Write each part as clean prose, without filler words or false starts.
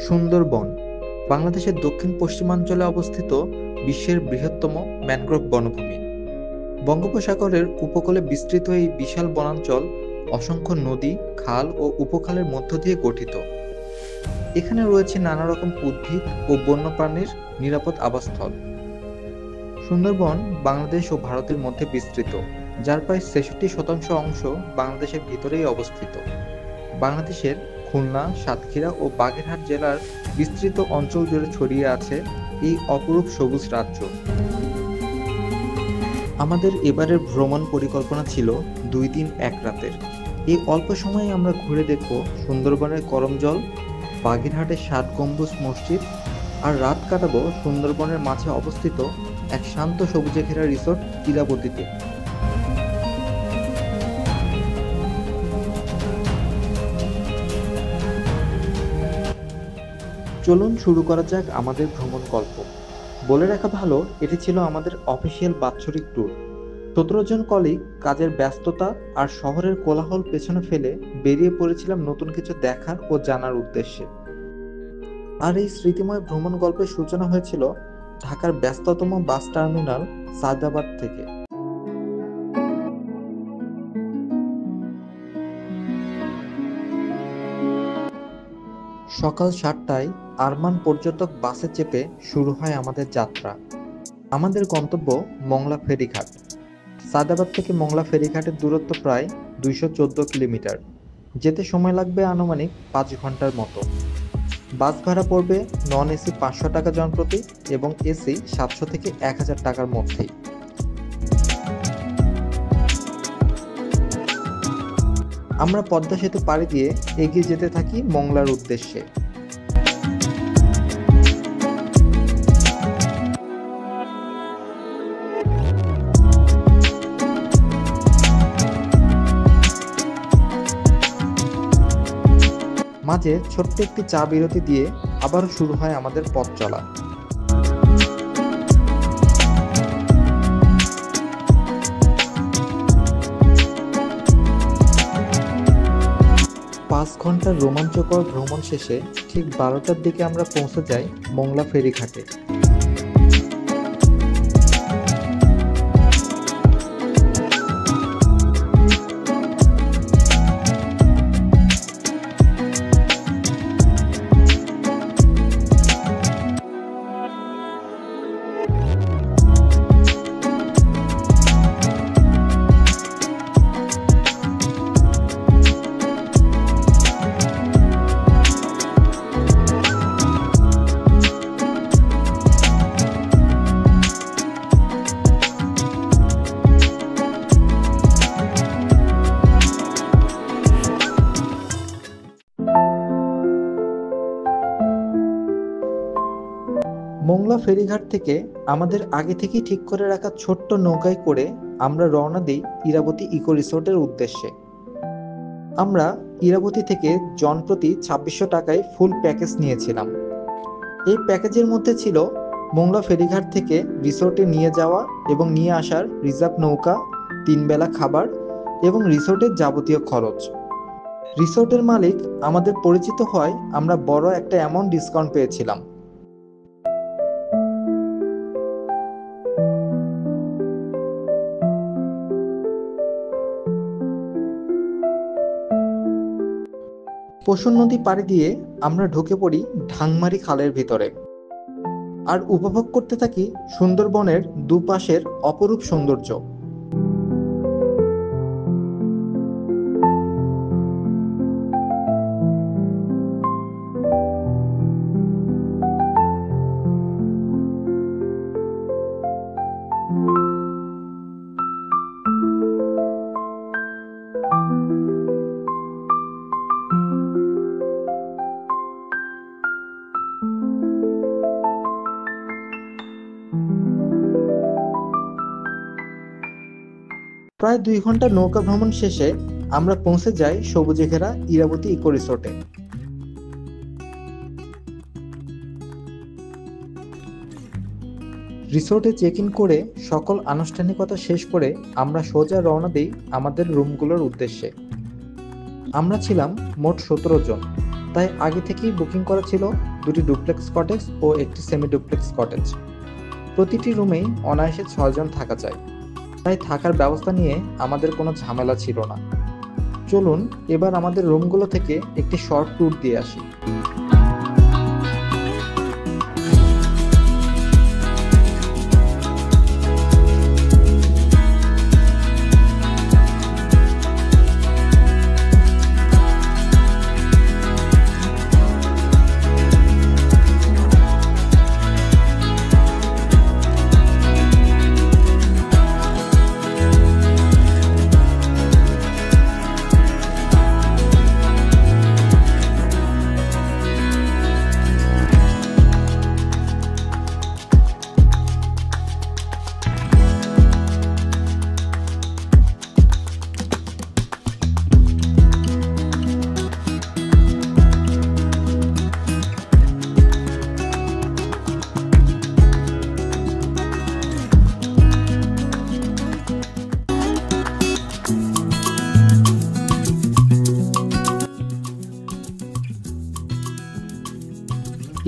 সুন্দরবন বাংলাদেশের দক্ষিণ পশ্চিমাঞ্চলে অবস্থিত বিশ্বের বৃহত্তম ম্যানগ্রোভ বনভূমি। বঙ্গোপসাগরের উপকূলে বিস্তৃত এই বিশাল বনাঞ্চল অসংখ্য নদী, খাল ও উপখালের মধ্য দিয়ে গঠিত। এখানে রয়েছে নানা রকম উদ্ভিদ ও বন্যপ্রাণীর নিরাপদ আবাসস্থল। সুন্দরবন বাংলাদেশ ও ভারতের মধ্যে বিস্তৃত, যার প্রায় ৬৬% অংশ বাংলাদেশের ভিতরেই অবস্থিত। বাংলাদেশের খুলনা, সাতক্ষীরা ও বাগেরহাট জেলার বিস্তৃত অঞ্চল জুড়ে ছড়িয়ে আছে এই অপরূপ সবুজ রাজ্য। আমাদের এবারের ভ্রমণ পরিকল্পনা ছিল ২ দিন ১ রাতের। এই অল্প সময়ে আমরা ঘুরে দেখব সুন্দরবনের করমজল, বাগেরহাটের ৭ গম্বুজ মসজিদ, আর রাত কাটাবো সুন্দরবনের মাঝে অবস্থিত এক শান্ত সবুজে ঘেরা রিসোর্ট ইরাবতীতে। চলুন শুরু করা যাক আমাদের ভ্রমণ গল্প। বলে রাখা ভালো, এটি ছিল আমাদের অফিসিয়াল বাৎসরিক ট্যুর। ১৭ জন কলিগ কাজের ব্যস্ততা আর শহরের কোলাহল পেছনে ফেলে বেরিয়ে পড়েছিলাম নতুন কিছু দেখার ও জানার উদ্দেশ্যে। আর এই স্মৃতিময় ভ্রমণ গল্পের সূচনা হয়েছিল ঢাকার ব্যস্ততম বাস টার্মিনাল সায়দাবাদ থেকে। সকাল ৭টায় আরমান পর্যটক বাসে চেপে শুরু হয় আমাদের যাত্রা। আমাদের গন্তব্য মংলা ফেরিঘাট। সায়দাবাদ থেকে মংলা ফেরিঘাটের দূরত্ব প্রায় ২১৪ কিলোমিটার। যেতে সময় লাগবে আনুমানিক ৫ ঘন্টার মতো। বাস ভাড়া পড়বে নন এসি ৫০০ টাকা জনপ্রতি এবং এসি ৭০০ থেকে ১০০০ টাকার মধ্যেই। আমরা পদ্মা সেতু পাড়ি দিয়ে এগিয়ে যেতে থাকি মংলার উদ্দেশ্যে। মাঝে ছোট্ট একটি চা বিরতি দিয়ে আবারও শুরু হয় আমাদের পথ চলা। ৫ ঘন্টার রোমাঞ্চকর ভ্রমণ শেষে ঠিক ১২টার দিকে আমরা পৌঁছে যাই মংলা ফেরিঘাটে। মংলা ফেরিঘাট থেকে আমাদের আগে থেকেই ঠিক করে রাখা ছোট্ট নৌকায় করে আমরা রওনা দিই ইরাবতী ইকো রিসোর্টের উদ্দেশ্যে। আমরা ইরাবতী থেকে জনপ্রতি ২৬০০ টাকায় ফুল প্যাকেজ নিয়েছিলাম। এই প্যাকেজের মধ্যে ছিল মংলা ফেরিঘাট থেকে রিসোর্টে নিয়ে যাওয়া এবং নিয়ে আসার রিজার্ভ নৌকা, ৩ বেলা খাবার এবং রিসোর্টের যাবতীয় খরচ। রিসোর্টের মালিক আমাদের পরিচিত হয় আমরা বড় একটা অ্যামাউন্ট ডিসকাউন্ট পেয়েছিলাম। পশুর নদী পাড়ি দিয়ে আমরা ঢুকে পড়ি ঢাংমারি খালের ভিতরে আর উপভোগ করতে থাকি সুন্দরবনের দুপাশের অপরূপ সৌন্দর্য। প্রায় ২ ঘন্টা নৌকা ভ্রমণ শেষে আমরা পৌঁছে যাই সবুজে ঘেরা ইরাবতী ইকো রিসোর্টে। রিসোর্টে চেক ইন করে সকল আনুষ্ঠানিকতা শেষ করে আমরা সোজা রওনা দিই আমাদের রুমগুলোর উদ্দেশ্যে। আমরা ছিলাম মোট ১৭ জন, তাই আগে থেকেই বুকিং করা ছিল 2টি ডুপ্লেক্স কটেজ ও একটি সেমি ডুপ্লেক্স কটেজ। প্রতিটি রুমেই অনায়াসে 6 জন থাকা যায়, তাই থাকার ব্যবস্থা নিয়ে আমাদের কোনো ঝামেলা ছিল না। চলুন এবার আমাদের রুমগুলো থেকে একটি শর্ট ট্যুর দিয়ে আসি।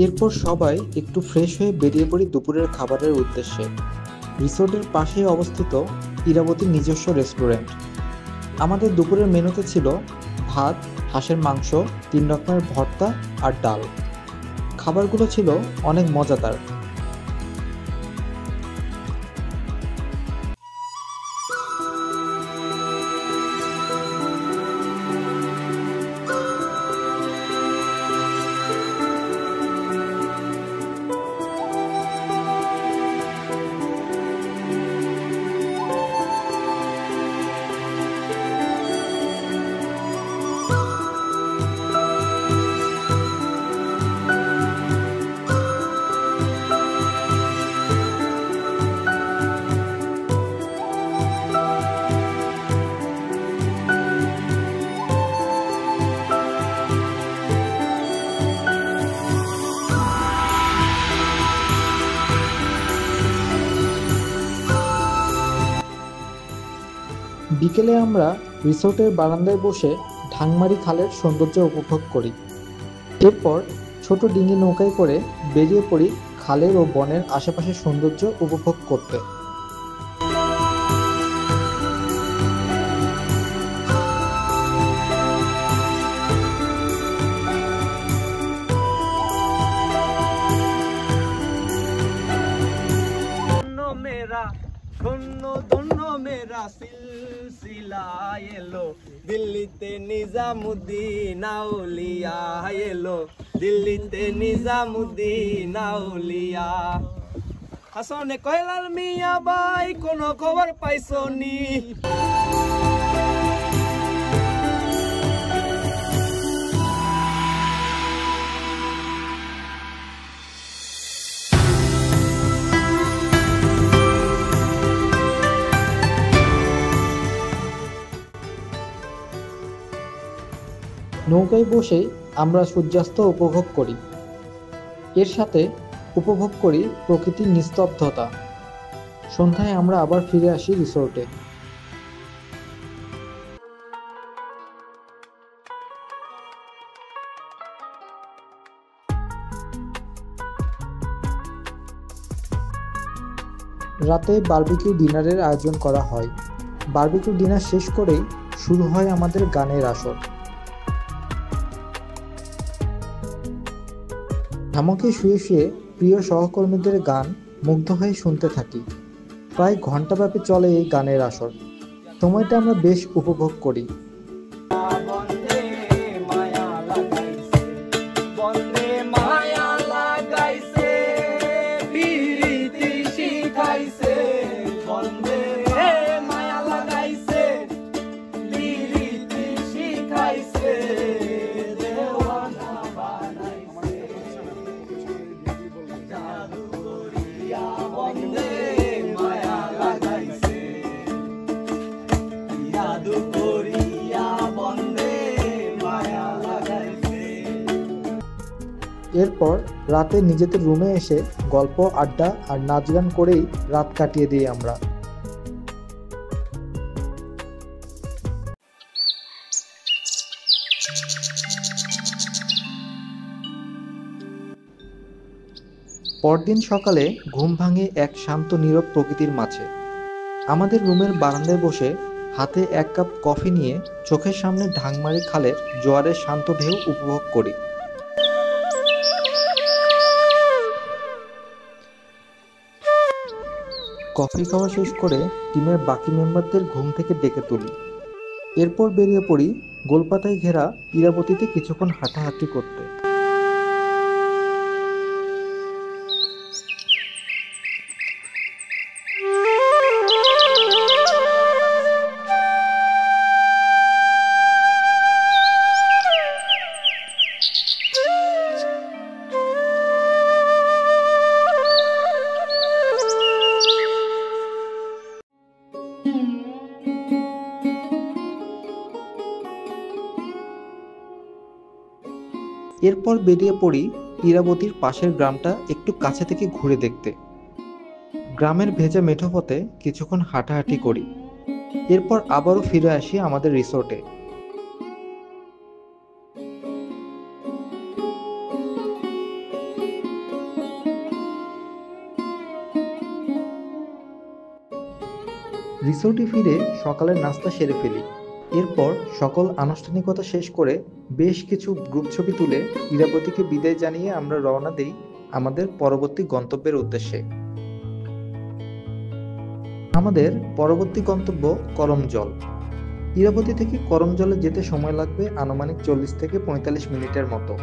এরপর সবাই একটু ফ্রেশ হয়ে বেরিয়ে পড়ি দুপুরের খাবারের উদ্দেশ্যে। রিসোর্টের পাশেই অবস্থিত ইরাবতীর নিজস্ব রেস্টুরেন্ট। আমাদের দুপুরের মেনুতে ছিল ভাত, হাঁসের মাংস, 3 রকমের ভর্তা আর ডাল। খাবারগুলো ছিল অনেক মজাদার। বিকেলে আমরা রিসোর্টের বারান্দায় বসে ঢাংমারি খালের সৌন্দর্য উপভোগ করি। এরপর ছোট ডিঙি নৌকায় করে বেরিয়ে পড়ি খালের ও বনের আশেপাশের সৌন্দর্য উপভোগ করতে। ধন্য মেরা সিলসিলা এলো দিল্লিতে নিজামুদ্দিন আউলিয়া এলো দিল্লিতে নিজামুদ্দিন আউলিয়া। হাসনে কয়লাল মিয়া ভাই কোনো খবর পাইছো নি? নৌকায় বসে আমরা সূর্যাস্ত উপভোগ করি। এর সাথে উপভোগ করি প্রকৃতির নিস্তব্ধতা। সন্ধ্যায় আমরা আবার ফিরে আসি রিসোর্টে। রাতে বারবিকিউ ডিনারের আয়োজন করা হয়। বারবিকিউ ডিনার শেষ করেই শুরু হয় আমাদের গানের আসর। হামকে শুয়ে শুয়ে প্রিয় সহকর্মীদের গান মুগ্ধ হয়ে শুনতে থাকি। প্রায় ঘণ্টাব্যাপী চলে এই গানের আসর। সময়টা আমরা বেশ উপভোগ করি। এরপর রাতে নিজেদের রুমে এসে গল্প, আড্ডা আর নাচ গান করেই রাত কাটিয়ে দিই আমরা। পরদিন সকালে ঘুম ভাঙে এক শান্ত নীরব প্রকৃতির মাঝে। আমাদের রুমের বারান্দায় বসে হাতে এক কাপ কফি নিয়ে চোখের সামনে ঢাংমারি খালের জোয়ারের শান্ত ঢেউ উপভোগ করি। কফি খাওয়া শেষ করে টিমের বাকি মেম্বারদের ঘুম থেকে ডেকে তুলি। এরপর বেরিয়ে পড়ি গোলপাতায় ঘেরা ইরাবতীতে কিছুক্ষণ হাঁটাহাঁটি করতে। এরপর বেরিয়ে পড়ি ইরাবতীর পাশের গ্রামটা একটু কাছে থেকে ঘুরে দেখতে। গ্রামের ভেজা মেঠো পথে কিছুক্ষণ হাঁটাহাঁটি করি। এরপর আবারও ফিরে আসি আমাদের রিসোর্টে। রিসোর্টে ফিরে সকালের নাস্তা সেরে ফেলি। এরপর সকল আনুষ্ঠানিকতা শেষ করে বেশ কিছু গ্রুপ ছবি তুলে ইরাবতীকে বিদায় জানিয়ে আমরা রওনা দেই আমাদের পরবর্তী গন্তব্যের উদ্দেশ্যে। আমাদের পরবর্তী গন্তব্য করমজল। ইরাবতী থেকে করমজলে যেতে সময় লাগবে আনুমানিক 40 থেকে 45 মিনিটের মতো।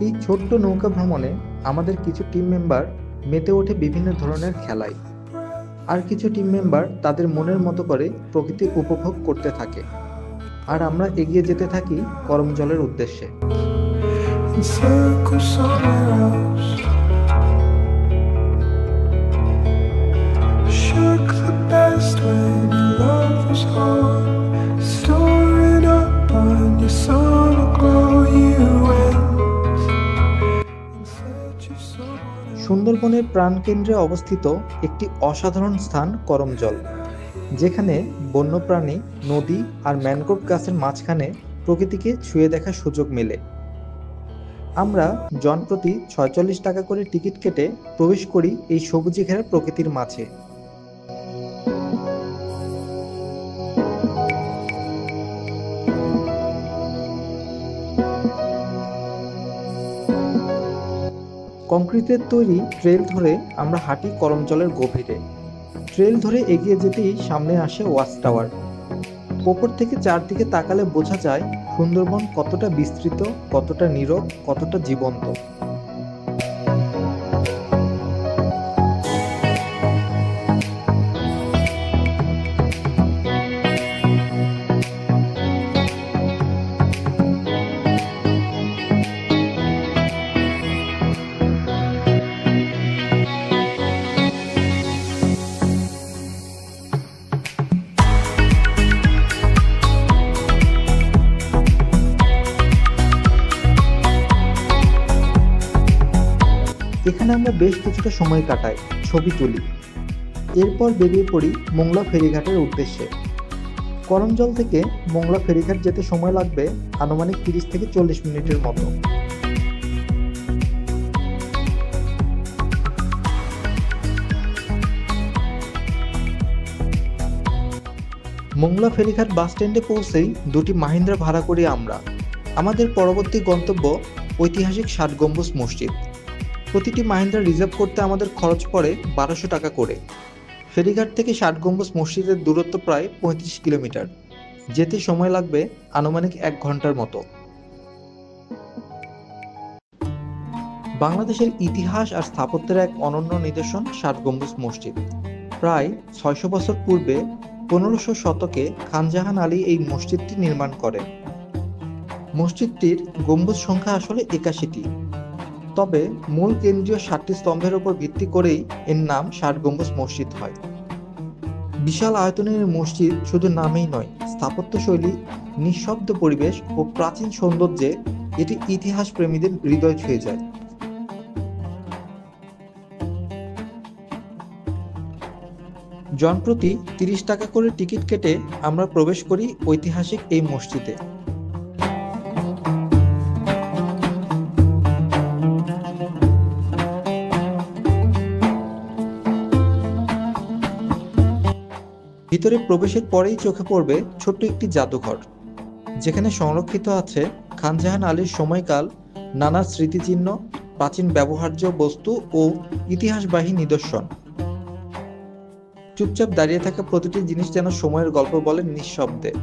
এই ছোট্ট নৌকা ভ্রমণে আমাদের কিছু টিম মেম্বার মেতে ওঠে বিভিন্ন ধরনের খেলায়, আর কিছু টিম মেম্বার তাদের মনের মতো করে প্রকৃতি উপভোগ করতে থাকে, আর আমরা এগিয়ে যেতে থাকি করমজলের উদ্দেশ্যে। সুন্দরবনের প্রাণকেন্দ্রে অবস্থিত একটি অসাধারণ স্থান করমজল, যেখানে বন্যপ্রাণী, নদী আর ম্যানগ্রোভ গাছের মাঝখানে প্রকৃতিকে ছুঁয়ে দেখার সুযোগ মেলে। আমরা জনপ্রতি 46 টাকা করে টিকিট কেটে প্রবেশ করি এই সবুজে ঘেরা প্রকৃতির মাঝে। কংক্রিটের তৈরি ট্রেল ধরে আমরা হাঁটি করমজলের গভীরে। ট্রেল ধরে এগিয়ে যেতেই সামনে আসে ওয়াচ টাওয়ার। ওপর থেকে চারদিকে তাকালে বোঝা যায় সুন্দরবন কতটা বিস্তৃত, কতটা নীরব, কতটা জীবন্ত। এখানে আমরা বেশ কিছুটা সময় কাটাই, ছবি তুলি। এরপর বেরিয়ে পড়ি মোংলা ফেরিঘাটের উদ্দেশ্যে। করমজল থেকে মোংলা ফেরিঘাট যেতে সময় লাগবে আনুমানিক 30 থেকে 40 মিনিটের মতো। মোংলা ফেরিঘাট বাস স্ট্যান্ডে পৌঁছেই দুটি মাহিন্দ্রা ভাড়া করি আমরা। আমাদের পরবর্তী গন্তব্য ঐতিহাসিক 60 গম্বুজ মসজিদ। প্রতিটি মাহিন্দ্রা রিজার্ভ করতে আমাদের খরচ পড়ে 1200 টাকা করে। ফেরিঘাট থেকে 60 গম্বুজ মসজিদের দূরত্ব প্রায় 35 কিলোমিটার। যেতে সময় লাগবে আনুমানিক 1 ঘন্টার মতো। বাংলাদেশের ইতিহাস আর স্থাপত্যের এক অনন্য নিদর্শন 60 গম্বুজ মসজিদ। প্রায় 600 বছর পূর্বে 1500 শতকে খানজাহান আলী এই মসজিদটি নির্মাণ করেন। মসজিদটির গম্বুজ সংখ্যা আসলে 81টি, তবে মূল কেন্দ্রীয় 7টি স্তম্ভের উপর ভিত্তি করেই এর নাম 60 গম্বুজ মসজিদ হয়। বিশাল আয়তনের মসজিদ শুধু নামেই নয়, স্থাপত্যশৈলী, নিঃশব্দ পরিবেশ ও প্রাচীন সৌন্দর্যে এটি ইতিহাস প্রেমীদের হৃদয় ছুঁয়ে যায়। জনপ্রতি 30 টাকা করে টিকিট কেটে আমরা প্রবেশ করি ঐতিহাসিক এই মসজিদে। ভিতরে প্রবেশের পরেই চোখে পড়বে ছোট্ট একটি জাদুঘর, যেখানে সংরক্ষিত আছে খান জাহান আলীর সময়কাল, নানা স্মৃতিচিহ্ন, প্রাচীন ব্যবহার্য বস্তু ও ইতিহাসবাহী নিদর্শন। চুপচাপ দাঁড়িয়ে থাকা প্রতিটি জিনিস যেন সময়ের গল্প বলে নিঃশব্দে।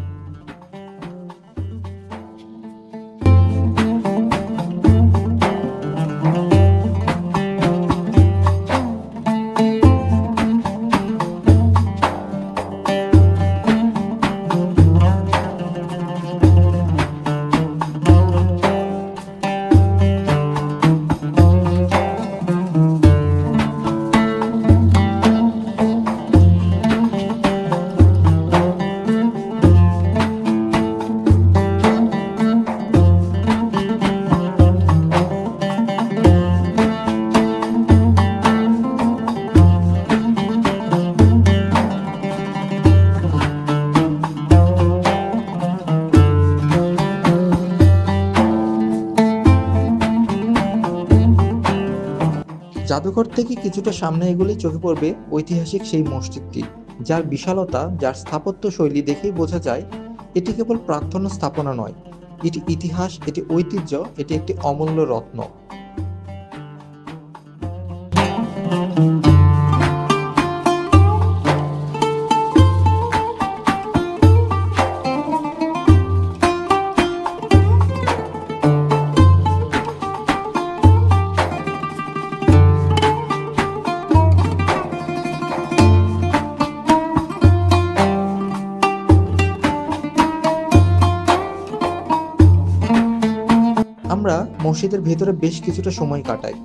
জাদুঘর থেকে কিছুটা সামনে এগুলি চোখে পড়বে ঐতিহাসিক সেই মসজিদটি, যার বিশালতা, যার স্থাপত্য শৈলী দেখেই বোঝা যায় এটি কেবল প্রার্থনা স্থাপনা নয়, এটি ইতিহাস, এটি ঐতিহ্য, এটি একটি অমূল্য রত্ন। আমরা মসজিদের ভেতরে বেশ কিছুটা সময় কাটাই।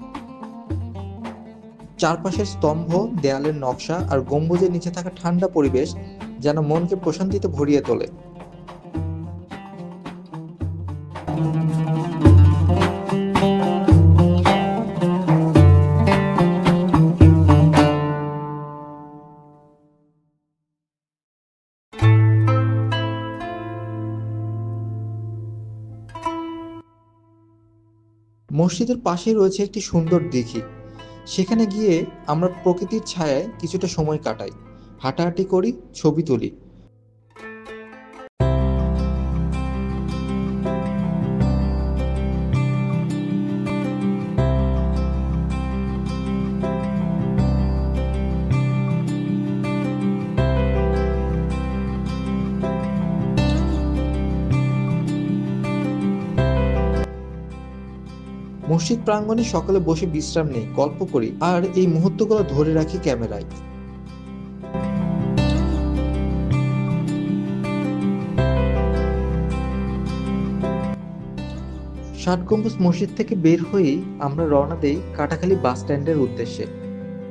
চারপাশের স্তম্ভ, দেয়ালের নকশা আর গম্বুজের নিচে থাকা ঠান্ডা পরিবেশ যেন মনকে প্রশান্তিতে ভরিয়ে তোলে। মসজিদের পাশেই রয়েছে একটি সুন্দর দিঘি। সেখানে গিয়ে আমরা প্রকৃতির ছায়ায় কিছুটা সময় কাটাই, হাঁটাহাঁটি করি, ছবি তুলি। মসজিদ প্রাঙ্গণে সকালে বসে বিশ্রাম নেই, গল্প করি আর এই মুহূর্তগুলো ধরে রাখি ক্যামেরায়। ৬০ গম্বুজ মসজিদ থেকে বের হয়েই আমরা রওনা দেই কাটাখালী বাস স্ট্যান্ডের উদ্দেশ্যে।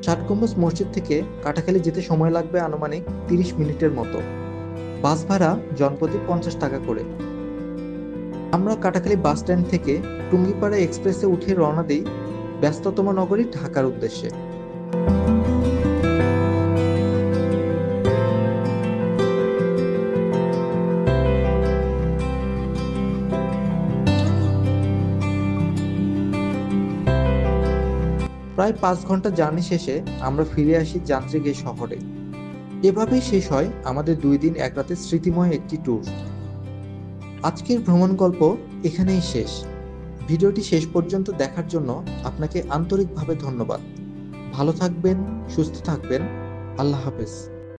৬০ গম্বুজ মসজিদ থেকে কাটাখালী যেতে সময় লাগবে আনুমানিক ৩০ মিনিটের মতো। বাস ভাড়া জনপ্রতি ৫০ টাকা করে। আমরা কাটাখালী বাস স্ট্যান্ড থেকে টুঙ্গিপাড়া এক্সপ্রেসে উঠে রওনা দিই ব্যস্ততম নগরী ঢাকার উদ্দেশ্যে। প্রায় ৫ ঘন্টা জার্নি শেষে আমরা ফিরে আসি যান্ত্রিক এই শহরে। এভাবেই শেষ হয় আমাদের ২ দিন ১ রাতের স্মৃতিময় একটি ট্যুর। আজকের ভ্রমণ গল্প এখানেই শেষ। ভিডিওটি শেষ পর্যন্ত দেখার জন্য আপনাকে আন্তরিকভাবে ধন্যবাদ। ভালো থাকবেন, সুস্থ থাকবেন। আল্লাহ হাফেজ।